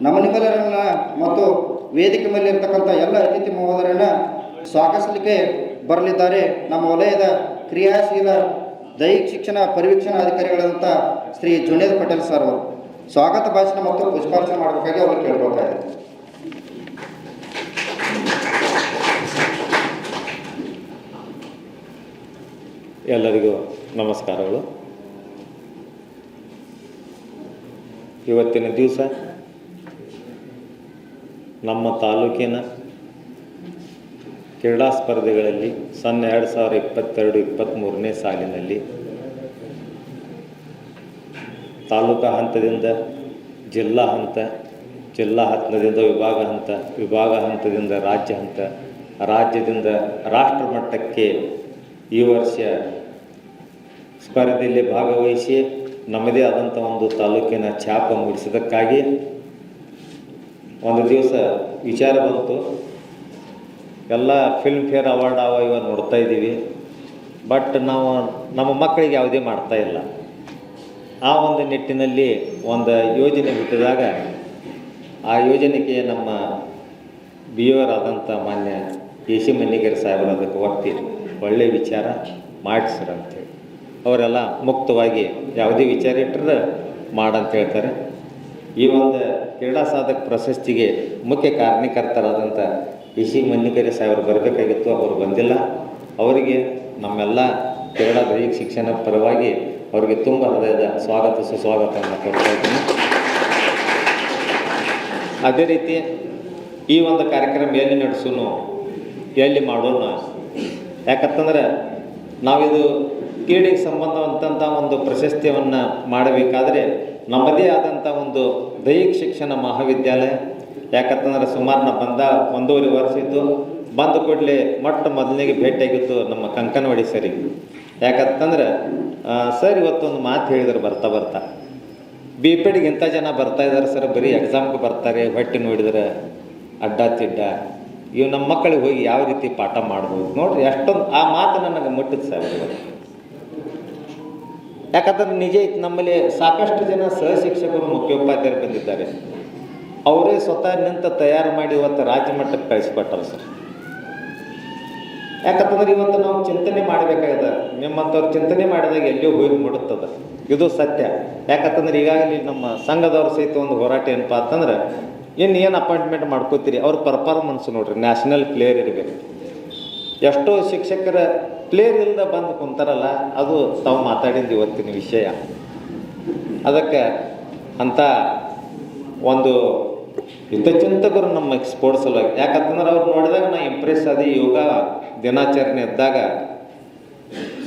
ನಿಮ್ಮೆಲ್ಲರನ್ನ ಮತ್ತು ವೇದಿಕೆ ಮೇಲೆ ಇರತಕ್ಕಂಥ ಎಲ್ಲ ಅತಿಥಿ ಮಹೋದರನ್ನ ಸ್ವಾಗತಿಸಲಿಕ್ಕೆ ಬರಲಿದ್ದಾರೆ ನಮ್ಮ ವಲಯದ ಕ್ರಿಯಾಶೀಲ ದೈಹಿಕ ಶಿಕ್ಷಣ ಪರಿವೀಕ್ಷಣಾಧಿಕಾರಿಗಳಾದಂಥ ಶ್ರೀ ಜುನೇದ್ ಪಟೇಲ್ ಸರ್ ಅವರು ಸ್ವಾಗತ ಭಾಷಣ ಮತ್ತು ಪುಷ್ಪಾರ್ಚನೆ ಮಾಡಬೇಕಾಗಿ ಅವರು ಕೇಳ್ಕೊಳ್ತಾ ಇದ್ದಾರೆ. ಎಲ್ಲರಿಗೂ ನಮಸ್ಕಾರಗಳು. ಇವತ್ತಿನ ದಿವಸ ನಮ್ಮ ತಾಲೂಕಿನ ಕ್ರೀಡಾ ಸ್ಪರ್ಧೆಗಳಲ್ಲಿ 2022-23ನೇ ಸಾಲಿನಲ್ಲಿ ತಾಲೂಕಾ ಹಂತದಿಂದ ಜಿಲ್ಲಾ ಹಂತ, ಜಿಲ್ಲಾ ಹಂತದಿಂದ ವಿಭಾಗ ಹಂತ, ವಿಭಾಗ ಹಂತದಿಂದ ರಾಜ್ಯ ಹಂತ, ರಾಜ್ಯದಿಂದ ರಾಷ್ಟ್ರ ಮಟ್ಟಕ್ಕೆ ಈ ವರ್ಷ ಸ್ಪರ್ಧೆಯಲ್ಲಿ ಭಾಗವಹಿಸಿ ನಮ್ಮದೇ ಆದಂಥ ಒಂದು ತಾಲೂಕಿನ ಛಾಪ ಮೂಡಿಸಿದ್ದಕ್ಕಾಗಿ ಒಂದು ದಿವಸ ವಿಚಾರ ಬಂತು. ಎಲ್ಲ ಫಿಲ್ಮ್ ಫೇರ್ ಅವಾರ್ಡ್ ಇವಾಗ ನೋಡ್ತಾ ಇದ್ದೀವಿ, ಬಟ್ ನಾವು ನಮ್ಮ ಮಕ್ಕಳಿಗೆ ಯಾವುದೇ ಮಾಡ್ತಾ ಇಲ್ಲ. ಆ ಒಂದು ನಿಟ್ಟಿನಲ್ಲಿ ಒಂದು ಯೋಜನೆ ಹುಟ್ಟಿದಾಗ ಆ ಯೋಜನೆಗೆ ನಮ್ಮ ಬಿ ಆದಂಥ ಮಾನ್ಯ ಎ ಸಿ ಮನ್ನಿಗೇರಿ ಸಾಹೇಬರು ಅದಕ್ಕೆ ಒತ್ತಿ ಒಳ್ಳೆಯ ವಿಚಾರ ಮಾಡಿಸ್ರ ಅಂತೇಳಿ ಅವರೆಲ್ಲ ಮುಕ್ತವಾಗಿ ಯಾವುದೇ ವಿಚಾರ ಇಟ್ಟರೆ ಮಾಡಂತ ಹೇಳ್ತಾರೆ. ಈ ಒಂದು ಕ್ರೀಡಾ ಸಾಧಕ ಪ್ರಶಸ್ತಿಗೆ ಮುಖ್ಯ ಕಾರಣಕರ್ತರಾದಂಥ ಎ ಸಿ ಮನ್ನಿಗೇರಿ ಸಾಹೇಬರು ಬರಬೇಕಾಗಿತ್ತು, ಅವರು ಬಂದಿಲ್ಲ. ಅವರಿಗೆ ನಮ್ಮೆಲ್ಲ ಕ್ರೀಡಾ ದೈಹಿಕ ಶಿಕ್ಷಣ ಪರವಾಗಿ ಅವರಿಗೆ ತುಂಬ ಹೃದಯದ ಸ್ವಾಗತ ಸುಸ್ವಾಗತವನ್ನು ಕೊಡ್ತಾ ಇದ್ದೀನಿ. ಅದೇ ರೀತಿ ಈ ಒಂದು ಕಾರ್ಯಕ್ರಮ ಎಲ್ಲಿ ನಡೆಸೋನು, ಎಲ್ಲಿ ಮಾಡೋಣ, ಯಾಕಂತಂದ್ರೆ ನಾವಿದು ಕ್ರೀಡೆಗೆ ಸಂಬಂಧವಂಥ ಒಂದು ಪ್ರಶಸ್ತಿಯನ್ನು ಮಾಡಬೇಕಾದ್ರೆ ನಮ್ಮದೇ ಆದಂಥ ಒಂದು ದೈಹಿಕ ಶಿಕ್ಷಣ ಮಹಾವಿದ್ಯಾಲಯ, ಯಾಕಂತಂದ್ರೆ ಸುಮಾರು ನಾವು ಬಂದ 1.5 ವರ್ಷ ಇದ್ದು, ಬಂದ ಕೂಡಲೇ ಮೊದಲನೇಗೆ ಭೇಟಿಯಾಗಿತ್ತು ನಮ್ಮ ಕಂಕನವಾಡಿ ಸರಿ. ಯಾಕಂತಂದ್ರೆ ಸರ್ ಇವತ್ತೊಂದು ಮಾತು ಹೇಳಿದ್ರು ಬರ್ತಾ BPEDಗೆ ಇಂಥ ಜನ ಬರ್ತಾ ಇದ್ದಾರೆ ಸರ್, ಬರೀ ಎಕ್ಸಾಮ್ಗೆ ಬರ್ತಾರೆ, ಹೊಟ್ಟೆ ನೋಡಿದ್ರೆ ಅಡ್ಡ ತಿಡ್ಡ, ಇವು ನಮ್ಮ ಮಕ್ಕಳಿಗೆ ಹೋಗಿ ಯಾವ ರೀತಿ ಪಾಠ ಮಾಡ್ಬೋದು ನೋಡ್ರಿ. ಅಷ್ಟೊಂದು ಆ ಮಾತು ನನಗೆ ಮುಟ್ಟಿದ ಸರ್. ಯಾಕಂತಂದ್ರೆ ನಿಜ ನಮ್ಮಲ್ಲಿ ಸಾಕಷ್ಟು ಜನ ಸಹಶಿಕ್ಷಕರು ಮುಖ್ಯೋಪಾಧ್ಯಾಯರು ಬಂದಿದ್ದಾರೆ, ಅವರೇ ಸ್ವತಃ ನಿಂತ ತಯಾರು ಮಾಡಿ ಇವತ್ತು ರಾಜ್ಯ ಮಟ್ಟಕ್ಕೆ ಕಳಿಸ್ಕೊಟ್ಟಾರೆ ಸರ್. ಯಾಕಂತಂದ್ರೆ ಇವತ್ತು ನಾವು ಚಿಂತನೆ ಮಾಡಬೇಕಾಗಿದೆ, ನಿಮ್ಮಂಥವ್ರು ಚಿಂತನೆ ಮಾಡಿದಾಗ ಎಲ್ಲಿಯೋ ಹೋಗಿ ಮುಡುತ್ತದೆ, ಇದು ಸತ್ಯ. ಯಾಕಂತಂದ್ರೆ ಈಗಾಗಲೇ ನಮ್ಮ ಸಂಘದವ್ರ ಸಹಿತ ಒಂದು ಹೋರಾಟ ಏನಪ್ಪ ಅಂತಂದ್ರೆ, ಏನು ಅಪಾಯಿಂಟ್ಮೆಂಟ್ ಮಾಡ್ಕೋತೀರಿ, ಅವ್ರ ಪರ್ಫಾರ್ಮೆನ್ಸ್ ನೋಡ್ರಿ, ನ್ಯಾಷನಲ್ ಪ್ಲೇಯರ್ ಇರಬೇಕು. ಎಷ್ಟೋ ಶಿಕ್ಷಕರ ಪ್ಲೇಯರ್ ಇಲ್ಲದ ಬಂದು ಕುಂತಾರಲ್ಲ, ಅದು ತಾವು ಮಾತಾಡಿದ ಇವತ್ತಿನ ವಿಷಯ. ಅದಕ್ಕೆ ಅಂಥ ಒಂದು ಹಿತಚಿಂತಕರು ನಮ್ಮ ಸ್ಪೋರ್ಟ್ಸ್ ಸಲುವಾಗಿ. ಯಾಕಂತಂದ್ರೆ ಅವ್ರು ನೋಡಿದಾಗ ನಾ ಇಂಪ್ರೆಸ್ ಆದಿ. ಯೋಗ ದಿನಾಚರಣೆ ಇದ್ದಾಗ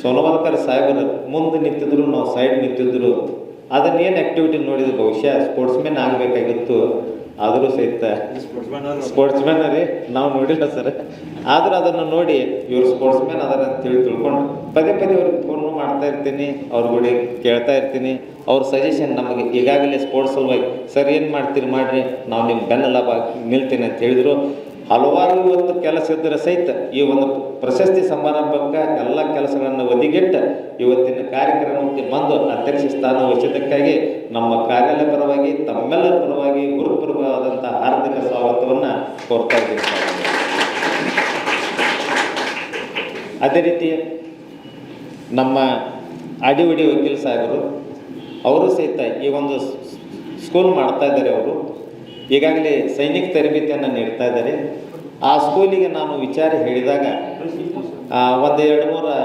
ಸೋನವಲ್ಕರ್ ಸಾಹೇಬರು ಮುಂದೆ ನಿಂತಿದ್ರು, ನಾವು ಸೈಡ್ ನಿಂತಿದ್ರು. ಅದನ್ನೇನು ಆ್ಯಕ್ಟಿವಿಟಿ ನೋಡಿದ್ರು, ಬಹುಶಃ ಸ್ಪೋರ್ಟ್ಸ್ಮೆನ್ ಆಗಬೇಕಾಗಿತ್ತು. ಆದರೂ ಸಹಿತ ಸ್ಪೋರ್ಟ್ಸ್ಮ್ಯಾನ್ ರೀ, ನಾವು ನೋಡಿಲ್ಲ ಸರ್. ಆದರೂ ಅದನ್ನು ನೋಡಿ ಇವರು ಸ್ಪೋರ್ಟ್ಸ್ಮ್ಯಾನ್ ಅದನ್ನು ತಿಳ್ಕೊಂಡು ಪದೇ ಅವ್ರಿಗೆ ಫೋನ್ ಮಾಡ್ತಾ ಇರ್ತೀನಿ, ಅವ್ರ ಗುಡಿ ಕೇಳ್ತಾ ಇರ್ತೀನಿ. ಅವ್ರ ಸಜೆಷನ್ ನಮಗೆ ಈಗಾಗಲೇ ಸ್ಪೋರ್ಟ್ಸ್ ಸಲುವಾಗಿ ಸರ್ ಏನು ಮಾಡ್ತೀರಿ ಮಾಡಿರಿ, ನಾವು ನಿಮ್ಮ ಬೆನ್ನೆಲುಬು ನಿಲ್ತೀನಿ ಅಂತ ಹೇಳಿದರು. ಹಲವಾರು ಇವತ್ತು ಕೆಲಸ ಇದ್ದರೆ ಸಹಿತ ಈ ಒಂದು ಪ್ರಶಸ್ತಿ ಸಮಾರಂಭಕ್ಕೆ ಎಲ್ಲ ಕೆಲಸಗಳನ್ನು ಒದಿಗಿಟ್ಟು ಇವತ್ತಿನ ಕಾರ್ಯಕ್ರಮಕ್ಕೆ ಬಂದು ಅಧ್ಯಕ್ಷ ಸ್ಥಾನ ವಹಿಸಿದ್ದಕ್ಕಾಗಿ ನಮ್ಮ ಕಾರ್ಯಾಲಯ ಪರವಾಗಿ, ತಮ್ಮೆಲ್ಲರ ಪರವಾಗಿ ಗುರುಪೂರ್ವವಾದಂಥ ಹಾರ್ದಿಕ ಸ್ವಾಗತವನ್ನು ಕೋರ್ತಾ ಇದ್ದೀನಿ. ಅದೇ ರೀತಿ ನಮ್ಮ ಅಡಿವಡಿ ವಕೀಲ್ ಸಾಹೇಬರು, ಅವರು ಸಹಿತ ಈ ಒಂದು ಸ್ಕೂಲ್ ಮಾಡ್ತಾ ಇದ್ದಾರೆ. ಅವರು ಈಗಾಗಲೇ ಸೈನಿಕ ತರಬೇತಿಯನ್ನು ನೀಡ್ತಾ ಇದ್ದಾರೆ. ಆ ಸ್ಕೂಲಿಗೆ ನಾನು ವಿಚಾರ ಹೇಳಿದಾಗ 1-2-3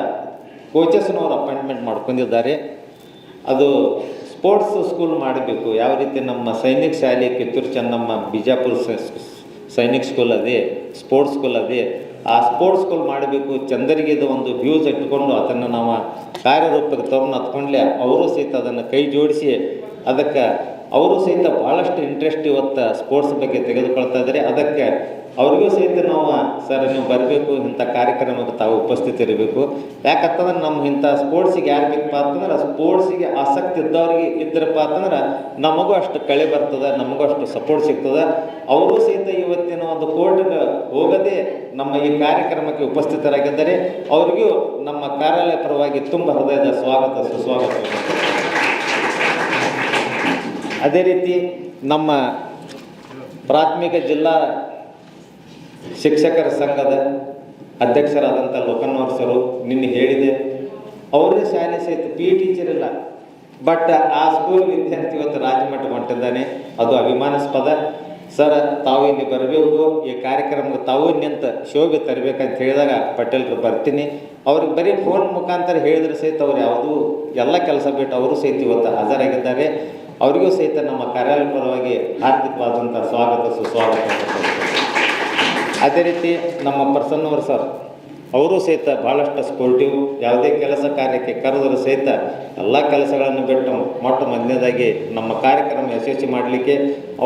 ಕೋಚಸ್ನವರು ಅಪಾಯಿಂಟ್ಮೆಂಟ್ ಮಾಡ್ಕೊಂಡಿದ್ದಾರೆ. ಅದು ಸ್ಪೋರ್ಟ್ಸ್ ಸ್ಕೂಲ್ ಮಾಡಬೇಕು. ಯಾವ ರೀತಿ ನಮ್ಮ ಸೈನಿಕ ಶಾಲೆ ಕಿತ್ತೂರು ಚೆನ್ನಮ್ಮ ಬಿಜಾಪುರ ಸೈನಿಕ ಸ್ಕೂಲ್ ಅದೇ, ಸ್ಪೋರ್ಟ್ಸ್ ಸ್ಕೂಲ್ ಅದೇ. ಆ ಸ್ಪೋರ್ಟ್ಸ್ ಸ್ಕೂಲ್ ಮಾಡಬೇಕು, ಚಂದರಿಗೆದು ಒಂದು ವ್ಯೂಸ್ ಇಟ್ಕೊಂಡು ಅದನ್ನು ನಾವು ಕಾರ್ಯರೂಪಕ್ಕೆ ತಗೊಂಡು ಹತ್ಕೊಂಡ್ಲೆ ಅವರು ಸಹಿತ ಅದನ್ನು ಕೈ ಜೋಡಿಸಿ ಅದಕ್ಕೆ ಅವರು ಸಹಿತ ಭಾಳಷ್ಟು ಇಂಟ್ರೆಸ್ಟ್ ಇವತ್ತು ಸ್ಪೋರ್ಟ್ಸ್ ಬಗ್ಗೆ ತೆಗೆದುಕೊಳ್ತಾ ಇದ್ದಾರೆ. ಅದಕ್ಕೆ ಅವ್ರಿಗೂ ಸಹಿತ ನಾವು ಸರ್ ನೀವು ಬರಬೇಕು, ಇಂಥ ಕಾರ್ಯಕ್ರಮಕ್ಕೆ ತಾವು ಉಪಸ್ಥಿತರಿರಬೇಕು. ಯಾಕಂತಂದ್ರೆ ನಮ್ಮ ಇಂಥ ಸ್ಪೋರ್ಟ್ಸಿಗೆ ಯಾರು ಬೇಕಪ್ಪ ಅಂತಂದ್ರೆ, ಸ್ಪೋರ್ಟ್ಸಿಗೆ ಆಸಕ್ತಿ ಇದ್ದವ್ರಿಗೆ ಇದ್ದರಪ್ಪ ಅಂತಂದ್ರೆ ನಮಗೂ ಅಷ್ಟು ಕಳೆ ಬರ್ತದೆ, ನಮಗೂ ಅಷ್ಟು ಸಪೋರ್ಟ್ ಸಿಗ್ತದೆ. ಅವರು ಸಹಿತ ಇವತ್ತಿನ ಒಂದು ಕೋರ್ಟ್ಗೆ ಹೋಗದೆ ನಮ್ಮ ಈ ಕಾರ್ಯಕ್ರಮಕ್ಕೆ ಉಪಸ್ಥಿತರಾಗಿದ್ದಾರೆ. ಅವರಿಗೂ ನಮ್ಮ ಕಾರ್ಯಾಲಯ ಪರವಾಗಿ ತುಂಬ ಹೃದಯದ ಸ್ವಾಗತ ಸುಸ್ವಾಗತ. ಅದೇ ರೀತಿ ನಮ್ಮ ಪ್ರಾಥಮಿಕ ಜಿಲ್ಲಾ ಶಿಕ್ಷಕರ ಸಂಘದ ಅಧ್ಯಕ್ಷರಾದಂಥ ಲೋಕನ್ನವರ್ ಸರು ನಿನ್ನೆ ಹೇಳಿದೆ, ಅವರೇ ಶಾಲೆ ಸಹಿತ ಪಿ ಟೀಚರ್ ಇಲ್ಲ, ಬಟ್ ಆ ಸ್ಕೂಲ್ ವಿದ್ಯಾರ್ಥಿ ಇವತ್ತು ರಾಜ್ಯಮಟ್ಟಕ್ಕೆ ಹೊಂಟಿದ್ದಾನೆ. ಅದು ಅಭಿಮಾನಾಸ್ಪದ. ಸರ್, ತಾವು ಇಲ್ಲಿ ಬರಬೇಕು, ಈ ಕಾರ್ಯಕ್ರಮಕ್ಕೆ ತಾವು ನಿಂತ ಶೋಭೆ ತರಬೇಕಂತ ಹೇಳಿದಾಗ ಪಟೇಲ್ರು ಬರ್ತೀನಿ. ಅವ್ರಿಗೆ ಬರೀ ಫೋನ್ ಮುಖಾಂತರ ಹೇಳಿದ್ರೆ ಸಹಿತ ಅವ್ರು ಯಾವುದೂ ಎಲ್ಲ ಕೆಲಸ ಬಿಟ್ಟು ಅವರು ಸಹಿತ ಇವತ್ತು ಹಾಜರಾಗಿದ್ದಾರೆ. ಅವರಿಗೂ ಸಹಿತ ನಮ್ಮ ಕಾರ್ಯಾಲಯ ಪರವಾಗಿ ಹಾರ್ದಿಕವಾದಂಥ ಸ್ವಾಗತ ಸುಸ್ವಾಗತ. ಅದೇ ರೀತಿ ನಮ್ಮ ಪ್ರಸನ್ನವರು ಸರ್, ಅವರು ಸಹಿತ ಭಾಳಷ್ಟು ಸ್ಪೋರ್ಟಿವ್. ಯಾವುದೇ ಕೆಲಸ ಕಾರ್ಯಕ್ಕೆ ಕರೆದರೂ ಸಹಿತ ಎಲ್ಲ ಕೆಲಸಗಳನ್ನು ಬಿಟ್ಟು ಮೊಟ್ಟ ಮೊದಲನೇದಾಗಿ ನಮ್ಮ ಕಾರ್ಯಕ್ರಮ ಯಶಸ್ವಿ ಮಾಡಲಿಕ್ಕೆ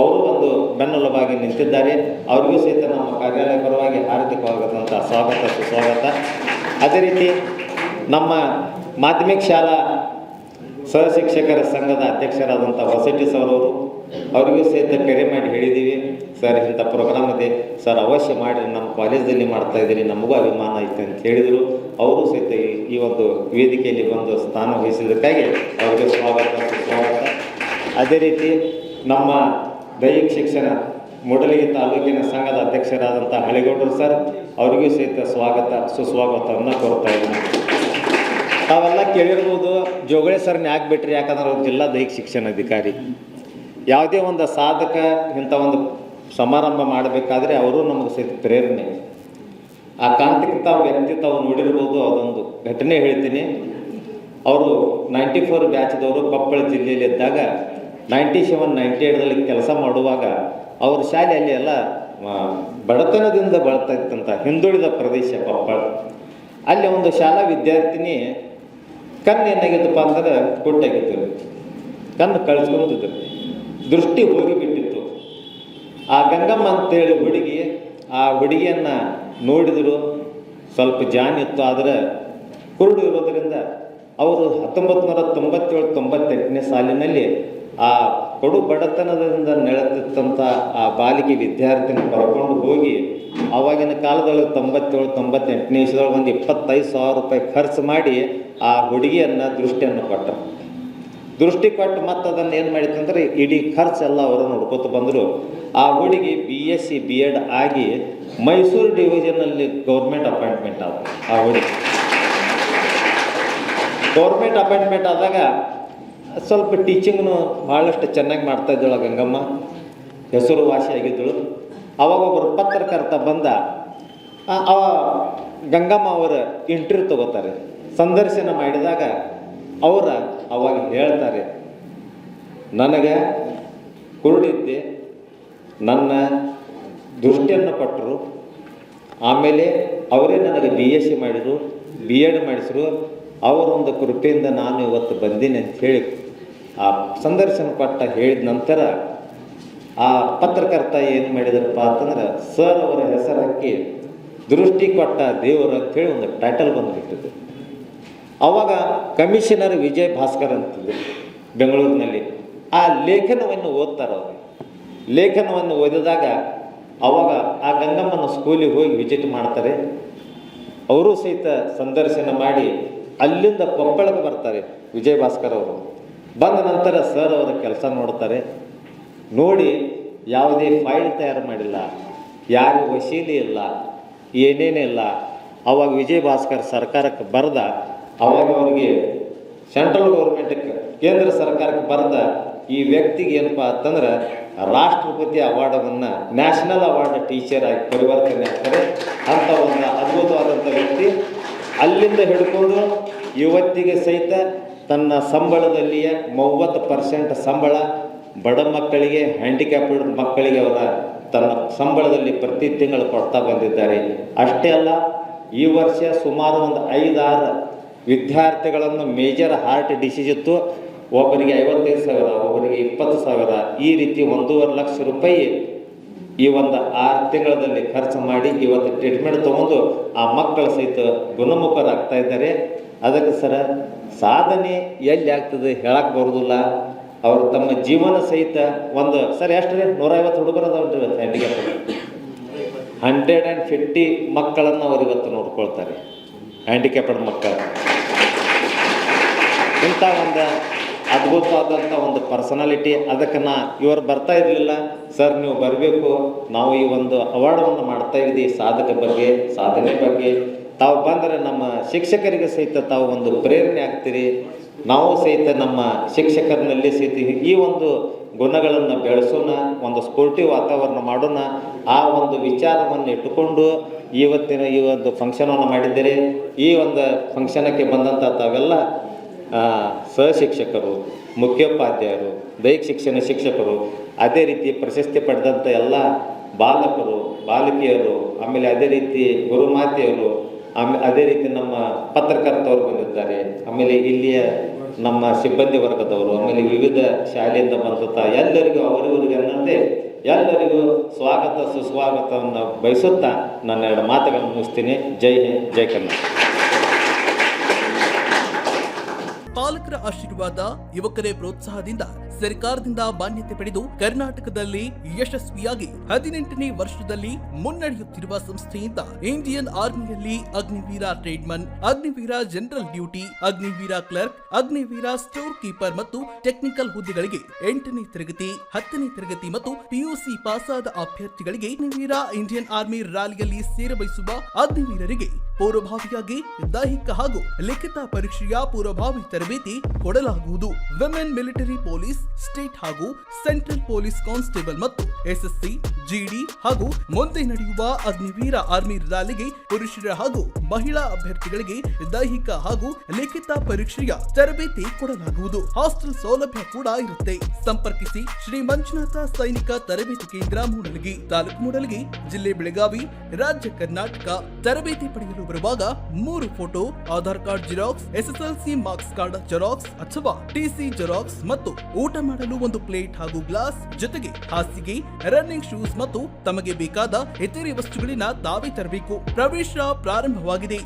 ಅವರು ಒಂದು ಬೆನ್ನೆಲುಬಾಗಿ ನಿಂತಿದ್ದಾರೆ. ಅವರಿಗೂ ಸಹಿತ ನಮ್ಮ ಕಾರ್ಯಾಲಯ ಪರವಾಗಿ ಹಾರ್ದಿಕವಾದಂಥ ಸ್ವಾಗತ ಸುಸ್ವಾಗತ. ಅದೇ ರೀತಿ ನಮ್ಮ ಮಾಧ್ಯಮಿಕ ಶಾಲಾ ಸಹಶಿಕ್ಷಕರ ಸಂಘದ ಅಧ್ಯಕ್ಷರಾದಂಥ ಹೊಸಟಿ ಸರ್ ಅವರು, ಅವರಿಗೂ ಸಹಿತ ಕರೆ ಮಾಡಿ ಹೇಳಿದ್ದೀವಿ, ಸರ್ ಇಂಥ ಪ್ರೋಗ್ರಾಮ್ ಇದೆ ಸರ್, ಅವಶ್ಯ ಮಾಡಿ ನಮ್ಮ ಕಾಲೇಜಲ್ಲಿ ಮಾಡ್ತಾಯಿದ್ದೀರಿ, ನಮಗೂ ಅಭಿಮಾನ ಐತೆ ಅಂತ ಹೇಳಿದರು. ಅವರು ಸಹಿತ ಈ ಒಂದು ವೇದಿಕೆಯಲ್ಲಿ ಬಂದು ಸ್ಥಾನ ವಹಿಸಿದ್ದಕ್ಕಾಗಿ ಅವರಿಗೆ ಸ್ವಾಗತ ಸುಸ್ವಾಗತ. ಅದೇ ರೀತಿ ನಮ್ಮ ದೈಹಿಕ ಶಿಕ್ಷಣ ಮೂಡಲಗಿ ತಾಲೂಕಿನ ಸಂಘದ ಅಧ್ಯಕ್ಷರಾದಂಥ ಹಳೆಗೌಡರು ಸರ್, ಅವರಿಗೂ ಸಹಿತ ಸ್ವಾಗತ ಸುಸ್ವಾಗತವನ್ನು ಕೋರ್ತಾ ಇದ್ದೀನಿ. ತಾವೆಲ್ಲ ಕೇಳಿರ್ಬೋದು, ಜೋಗಳೆ ಸರ್ನ ಯಾಕೆ ಬಿಟ್ರಿ? ಯಾಕಂದ್ರೆ ಅವ್ರು ಜಿಲ್ಲಾ ದೈಹಿಕ ಶಿಕ್ಷಣಾಧಿಕಾರಿ. ಯಾವುದೇ ಒಂದು ಸಾಧಕ ಇಂಥ ಒಂದು ಸಮಾರಂಭ ಮಾಡಬೇಕಾದ್ರೆ ಅವರು ನಮಗೆ ಸಹಿತ ಪ್ರೇರಣೆ. ಆ ಕಾಂತಿಕ ವ್ಯಕ್ತಿ ತಾವು ನೋಡಿರ್ಬೋದು. ಅದೊಂದು ಘಟನೆ ಹೇಳ್ತೀನಿ. ಅವರು 94 ಬ್ಯಾಚ್ದವರು ಕೊಪ್ಪಳ ಜಿಲ್ಲೆಯಲ್ಲಿದ್ದಾಗ 97, 98ರಲ್ಲಿ ಕೆಲಸ ಮಾಡುವಾಗ ಅವ್ರ ಶಾಲೆಯಲ್ಲಿ ಎಲ್ಲ ಬಡತನದಿಂದ ಬಳತಾ ಇತ್ತಂತ ಹಿಂದುಳಿದ ಪ್ರದೇಶ ಕೊಪ್ಪಳ. ಅಲ್ಲಿ ಒಂದು ಶಾಲಾ ವಿದ್ಯಾರ್ಥಿನಿ ಕಣ್ಣು ಏನಾಗಿತ್ತಪ್ಪ ಅಂದ್ರೆ ಕುಟ್ಟಾಗಿತ್ತು, ಕಣ್ಣು ಕಳಿಸ್ಕೊಂಡಿದ್ರು, ದೃಷ್ಟಿ ಹೋಗಿಬಿಟ್ಟಿತ್ತು. ಆ ಗಂಗಮ್ಮ ಅಂತೇಳಿ ಹುಡುಗಿ, ಆ ಹುಡುಗಿಯನ್ನು ನೋಡಿದರು, ಸ್ವಲ್ಪ ಜಾನಿತ್ತು, ಆದರೆ ಕುರುಡು ಇರೋದರಿಂದ ಅವರು 1997-98ನೇ ಸಾಲಿನಲ್ಲಿ ಆ ಕಡು ಬಡತನದಿಂದ ನೆಲೆತಿತ್ತಂಥ ಆ ಬಾಲಿಕೆ ವಿದ್ಯಾರ್ಥಿನ ಕರ್ಕೊಂಡು ಹೋಗಿ ಆವಾಗಿನ ಕಾಲದೊಳಗೆ 97-98ನೇ ಇಸ್ವಿಯೊಳಗೆ ಒಂದು 25,000 ರೂಪಾಯಿ ಖರ್ಚು ಮಾಡಿ ಆ ಹುಡುಗಿಯನ್ನು ದೃಷ್ಟಿಯನ್ನು ಕೊಟ್ಟರು. ದೃಷ್ಟಿ ಕೊಟ್ಟು ಮತ್ತು ಅದನ್ನು ಏನು ಮಾಡಿತ್ತಂದ್ರೆ ಇಡೀ ಖರ್ಚೆಲ್ಲ ಅವರು ನೋಡ್ಕೊತ ಬಂದರು. ಆ ಹುಡುಗಿ BSc B.Ed ಆಗಿ ಮೈಸೂರು ಡಿವಿಷನಲ್ಲಿ ಗೌರ್ಮೆಂಟ್ ಅಪಾಯಿಂಟ್ಮೆಂಟ್ ಆದ. ಆ ಹುಡುಗಿ ಗೌರ್ಮೆಂಟ್ ಅಪಾಯಿಂಟ್ಮೆಂಟ್ ಆದಾಗ ಸ್ವಲ್ಪ ಟೀಚಿಂಗ್ನು ಭಾಳಷ್ಟು ಚೆನ್ನಾಗಿ ಮಾಡ್ತಾಯಿದ್ದಳು ಗಂಗಮ್ಮ, ಹೆಸರುವಾಸಿಯಾಗಿದ್ದಳು. ಅವಾಗ ಒಬ್ಬರು ಪತ್ರಕರ್ತ ಬಂದ, ಅವ ಗಂಗಮ್ಮ ಅವರ ಇಂಟರ್ವ್ಯೂ ತಗೋತಾರೆ. ಸಂದರ್ಶನ ಮಾಡಿದಾಗ ಅವಾಗ ಹೇಳ್ತಾರೆ, ನನಗೆ ಕುರುಡಿದ್ದೆ, ನನ್ನ ದೃಷ್ಟಿಯನ್ನು ಕೊಟ್ಟರು, ಆಮೇಲೆ ಅವರೇ ನನಗೆ BSc ಮಾಡಿದರು, B.Ed ಮಾಡಿಸಿರು, ಅವರೊಂದು ಕೃಪೆಯಿಂದ ನಾನು ಇವತ್ತು ಬಂದೀನಿ ಅಂತ ಹೇಳಿ ಆ ಸಂದರ್ಶನ ಕೊಟ್ಟ ಹೇಳಿದ ನಂತರ ಆ ಪತ್ರಕರ್ತ ಏನು ಮಾಡಿದ್ರಪ್ಪ ಅಂತಂದ್ರೆ, ಸರ್ ಅವರ ಹೆಸರು ಹಾಕಿ ದೃಷ್ಟಿ ಕೊಟ್ಟ ದೇವರು ಅಂಥೇಳಿ ಒಂದು ಟೈಟಲ್ ಬಂದುಬಿಟ್ಟಿದೆ. ಆವಾಗ ಕಮಿಷನರ್ ವಿಜಯ್ ಭಾಸ್ಕರ್ ಅಂತಿದ್ರು ಬೆಂಗಳೂರಿನಲ್ಲಿ. ಆ ಲೇಖನವನ್ನು ಓದ್ತಾರೆ ಅವರು. ಲೇಖನವನ್ನು ಓದಿದಾಗ ಅವಾಗ ಆ ಗಂಗಮ್ಮನ ಸ್ಕೂಲಿಗೆ ಹೋಗಿ ವಿಸಿಟ್ ಮಾಡ್ತಾರೆ. ಅವರು ಸಹಿತ ಸಂದರ್ಶನ ಮಾಡಿ ಅಲ್ಲಿಂದ ಕೊಪ್ಪಳಕ್ಕೆ ಬರ್ತಾರೆ ವಿಜಯ್ ಭಾಸ್ಕರ್ ಅವರು. ಬಂದ ನಂತರ ಸರ್ ಅವರ ಕೆಲಸ ನೋಡ್ತಾರೆ. ನೋಡಿ ಯಾವುದೇ ಫೈಲ್ ತಯಾರು ಮಾಡಿಲ್ಲ, ಯಾರು ವಸೀಲಿ ಇಲ್ಲ, ಏನೇನಿಲ್ಲ. ಅವಾಗ ವಿಜಯ್ ಭಾಸ್ಕರ್ ಸರ್ಕಾರಕ್ಕೆ ಬರೆದ, ಅವಾಗ ಅವರಿಗೆ ಸೆಂಟ್ರಲ್ ಗೌರ್ಮೆಂಟಕ್ಕೆ, ಕೇಂದ್ರ ಸರ್ಕಾರಕ್ಕೆ ಬರೆದ, ಈ ವ್ಯಕ್ತಿಗೆ ಏನಪ್ಪ ಅಂತಂದ್ರೆ ರಾಷ್ಟ್ರಪತಿ ಅವಾರ್ಡನ್ನು ನ್ಯಾಷನಲ್ ಅವಾರ್ಡ್ ಟೀಚರ್ ಆಗಿ ಪರಿವರ್ತನೆ ಆಗ್ತಾರೆ. ಅಂಥ ಒಂದು ಅದ್ಭುತವಾದಂಥ ವ್ಯಕ್ತಿ. ಅಲ್ಲಿಂದ ಹಿಡ್ಕೊಂಡು ಇವತ್ತಿಗೆ ಸಹಿತ ತನ್ನ ಸಂಬಳದಲ್ಲಿಯೇ 30% ಸಂಬಳ ಬಡ ಮಕ್ಕಳಿಗೆ, ಹ್ಯಾಂಡಿಕ್ಯಾಪ್ಡ್ ಮಕ್ಕಳಿಗೆ ಅವರ ತನ್ನ ಸಂಬಳದಲ್ಲಿ ಪ್ರತಿ ತಿಂಗಳು ಕೊಡ್ತಾ ಬಂದಿದ್ದಾರೆ. ಅಷ್ಟೇ ಅಲ್ಲ, ಈ ವರ್ಷ ಸುಮಾರು ಒಂದು 5-6 ವಿದ್ಯಾರ್ಥಿಗಳನ್ನು ಮೇಜರ್ ಹಾರ್ಟ್ ಡಿಸೀಸ್ ಇತ್ತು. ಒಬ್ಬರಿಗೆ 55,000, ಒಬ್ಬರಿಗೆ 20,000, ಈ ರೀತಿ 1.5 ಲಕ್ಷ ರೂಪಾಯಿ ಈ ಒಂದು 6 ತಿಂಗಳಲ್ಲಿ ಖರ್ಚು ಮಾಡಿ ಇವತ್ತು ಟ್ರೀಟ್ಮೆಂಟ್ ತೊಗೊಂಡು ಆ ಮಕ್ಕಳು ಸಹಿತ ಗುಣಮುಖರಾಗ್ತಾ ಇದ್ದಾರೆ. ಅದಕ್ಕೆ ಸರ ಸಾಧನೆ ಎಲ್ಲಿ ಆಗ್ತದೆ ಹೇಳಕ್ಕೆ ಬರೋದಿಲ್ಲ. ಅವರು ತಮ್ಮ ಜೀವನ ಸಹಿತ ಒಂದು ಸರ್ ಎಷ್ಟು ರೀ 150 ಹುಡುಗರು ಅದಾವ್ರಿ ಇವತ್ತು ಹ್ಯಾಂಡಿಕ್ಯಾಪ್. 150 ಮಕ್ಕಳನ್ನು ಅವರು ಇವತ್ತು ನೋಡ್ಕೊಳ್ತಾರೆ, ಹ್ಯಾಂಡಿಕ್ಯಾಪ್ಡ್ ಮಕ್ಕಳು. ಇಂಥ ಒಂದು ಅದ್ಭುತವಾದಂಥ ಒಂದು ಪರ್ಸನಾಲಿಟಿ. ಅದಕ್ಕೆ ಇವರು ಬರ್ತಾ ಇರಲಿಲ್ಲ, ಸರ್ ನೀವು ಬರಬೇಕು, ನಾವು ಈ ಒಂದು ಅವಾರ್ಡನ್ನು ಮಾಡ್ತಾ ಇದ್ದೀವಿ ಸಾಧನೆ ಬಗ್ಗೆ ತಾವು ಬಂದರೆ ನಮ್ಮ ಶಿಕ್ಷಕರಿಗೆ ಸಹಿತ ತಾವು ಒಂದು ಪ್ರೇರಣೆ ಆಗ್ತೀರಿ, ನಾವು ಸಹಿತ ನಮ್ಮ ಶಿಕ್ಷಕರಲ್ಲಿ ಸಹಿತ ಈ ಒಂದು ಗುಣಗಳನ್ನು ಬೆಳೆಸೋಣ, ಒಂದು ಸ್ಪೋರ್ಟಿವ್ ವಾತಾವರಣ ಮಾಡೋಣ. ಆ ಒಂದು ವಿಚಾರವನ್ನು ಇಟ್ಟುಕೊಂಡು ಇವತ್ತಿನ ಈ ಒಂದು ಫಂಕ್ಷನನ್ನು ಮಾಡಿದ್ದೇವೆ. ಈ ಒಂದು ಫಂಕ್ಷನಕ್ಕೆ ಬಂದಂಥ ತಾವೆಲ್ಲ ಸಹಶಿಕ್ಷಕರು, ಮುಖ್ಯೋಪಾಧ್ಯಾಯರು, ದೈಹಿಕ ಶಿಕ್ಷಣ ಶಿಕ್ಷಕರು, ಅದೇ ರೀತಿ ಪ್ರಶಸ್ತಿ ಪಡೆದಂಥ ಎಲ್ಲ ಬಾಲಕರು, ಬಾಲಕಿಯರು, ಆಮೇಲೆ ಅದೇ ರೀತಿ ಗುರುಮಾತೆಯರು, ಅದೇ ರೀತಿ ನಮ್ಮ ಪತ್ರಕರ್ತವರು ಬಂದಿದ್ದಾರೆ, ಆಮೇಲೆ ಇಲ್ಲಿಯ ನಮ್ಮ ಸಿಬ್ಬಂದಿ ವರ್ಗದವರು, ಆಮೇಲೆ ವಿವಿಧ ಶಾಲೆಯಿಂದ ಬಂದಂಥ ಎಲ್ಲರಿಗೂ ಅವರಿವರಿಗೆ ಅನ್ನೋದೇ ಎಲ್ಲರಿಗೂ ಸ್ವಾಗತ ಸುಸ್ವಾಗತವನ್ನು ಬಯಸುತ್ತಾ ನನ್ನ 2 ಮಾತುಗಳನ್ನು ಮುಗಿಸ್ತೀನಿ. ಜೈ ಹಿಂದ್, ಜೈ ಕನ್ನಡ. ಪಾಲಕರ ಆಶೀರ್ವಾದ, ಯುವಕರೇ ಪ್ರೋತ್ಸಾಹದಿಂದ ಸರ್ಕಾರದಿಂದ ಮಾನ್ಯತೆ ಪಡೆದು ಕರ್ನಾಟಕದಲ್ಲಿ ಯಶಸ್ವಿಯಾಗಿ 18ನೇ ವರ್ಷದಲ್ಲಿ ಮುನ್ನಡೆಯುತ್ತಿರುವ ಸಂಸ್ಥೆಯಿಂದ ಇಂಡಿಯನ್ ಆರ್ಮಿಯಲ್ಲಿ Agniveer tradesman, Agniveer general duty, Agniveer clerk, Agniveer store keeper ಮತ್ತು ಟೆಕ್ನಿಕಲ್ ಹುದ್ದೆಗಳಿಗೆ 8ನೇ ತರಗತಿ, 10ನೇ ತರಗತಿ ಮತ್ತು ಪಿಯುಸಿ ಪಾಸಾದ ಅಭ್ಯರ್ಥಿಗಳಿಗೆ ಅಗ್ನಿವೀರ ಇಂಡಿಯನ್ ಆರ್ಮಿ ರ್ಯಾಲಿಯಲ್ಲಿ ಸೇರಬಯಸುವ ಅಗ್ನಿವೀರರಿಗೆ ಪೂರ್ವಭಾವಿಯಾಗಿ ದೈಹಿಕ ಹಾಗೂ ಲಿಖಿತ ಪರೀಕ್ಷೆಯ ಪೂರ್ವಭಾವಿ ತರಬೇತಿ ಕೊಡಲಾಗುವುದು. ವಿಮೆನ್ ಮಿಲಿಟರಿ ಪೊಲೀಸ್, ಸ್ಟೇಟ್ ಹಾಗೂ ಸೆಂಟ್ರಲ್ ಪೊಲೀಸ್ ಕಾನ್ಸ್ಟೇಬಲ್ ಮತ್ತು ಎಸ್ಎಸ್ಸಿ, ಜಿಡಿ ಹಾಗೂ ಮುಂದೆ ನಡೆಯುವ ಅಗ್ನಿವೀರ ಆರ್ಮಿ ರ್ಯಾಲಿಗೆ ಪುರುಷರ ಹಾಗೂ ಮಹಿಳಾ ಅಭ್ಯರ್ಥಿಗಳಿಗೆ ದೈಹಿಕ ಹಾಗೂ ಲಿಖಿತ ಪರೀಕ್ಷೆಯ ತರಬೇತಿ ಕೊಡಲಾಗುವುದು. ಹಾಸ್ಟೆಲ್ ಸೌಲಭ್ಯ ಕೂಡ ಇರುತ್ತೆ. ಸಂಪರ್ಕಿಸಿ ಶ್ರೀ ಮಂಜುನಾಥ ಸೈನಿಕ ತರಬೇತಿ ಕೇಂದ್ರ, ಮೂಡಲಗಿ, ತಾಲೂಕು ಮೂಡಲಗಿ, ಜಿಲ್ಲೆ ಬೆಳಗಾವಿ, ರಾಜ್ಯ ಕರ್ನಾಟಕ. ತರಬೇತಿ ಪಡೆಯಲು ಬರುವಾಗ 3 photo, Aadhaar card xerox, SSLC marks card xerox ಅಥವಾ ಟಿಸಿ ಜೆರಾಕ್ಸ್ ಮತ್ತು ಊಟ ಮಾಡಲು 1 ಪ್ಲೇಟ್ ಹಾಗೂ ಗ್ಲಾಸ್, ಜೊತೆಗೆ ಹಾಸಿಗೆ, ರನ್ನಿಂಗ್ ಶೂಸ್ ಮತ್ತು ತಮಗೆ ಬೇಕಾದ ಇತರೆ ವಸ್ತುಗಳಿನ ತಾವೇ ತರಬೇಕು. ಪ್ರವೇಶ ಪ್ರಾರಂಭವಾಗಿದೆ.